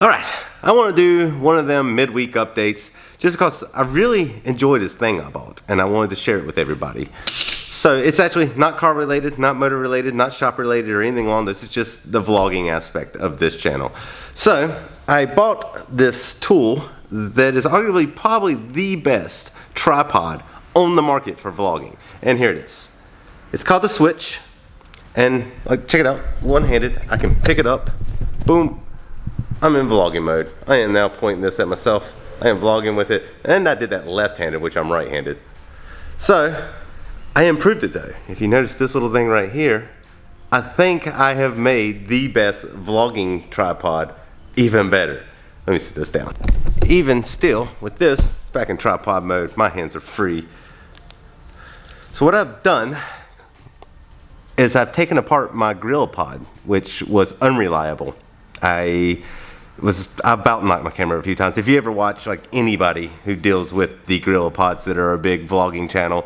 Alright, I want to do one of them midweek updates just because I really enjoy this thing I bought and I wanted to share it with everybody. So it's actually not car related, not motor related, not shop related or anything along this. It's just the vlogging aspect of this channel. So I bought this tool that is arguably probably the best tripod on the market for vlogging. And here it is. It's called the Switch. And like, check it out, one-handed. I can pick it up, boom. I'm in vlogging mode. I am now pointing this at myself. I am vlogging with it. And I did that left-handed, which I'm right-handed. So, I improved it though. If you notice this little thing right here, I think I have made the best vlogging tripod even better. Let me sit this down. Even still, with this, back in tripod mode, my hands are free. So what I've done is I've taken apart my grill pod, which was unreliable. I about knocked my camera a few times. If you ever watch like anybody who deals with the grill pods that are a big vlogging channel,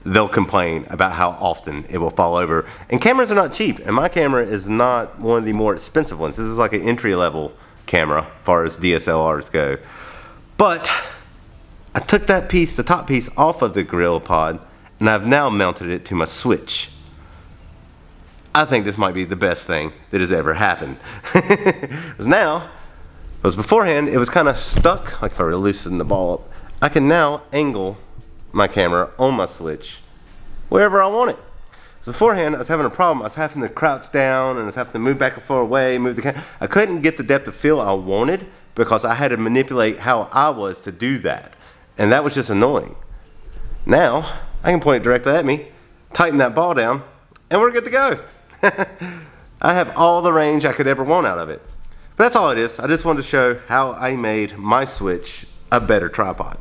they'll complain about how often it will fall over. And cameras are not cheap, and my camera is not one of the more expensive ones. This is like an entry-level camera as far as DSLRs go. But I took that piece, the top piece, off of the grill pod, and I've now mounted it to my Switch. I think this might be the best thing that has ever happened. Because beforehand, it was kind of stuck. Like if I were to loosen the ball up, I can now angle my camera on my Switch wherever I want it. So beforehand, I was having a problem. I was having to crouch down and I was having to move back and forth away, move the camera. I couldn't get the depth of field I wanted because I had to manipulate how I was to do that. And that was just annoying. Now, I can point it directly at me, tighten that ball down, and we're good to go. I have all the range I could ever want out of it. But that's all it is. I just wanted to show how I made my Switch a better tripod.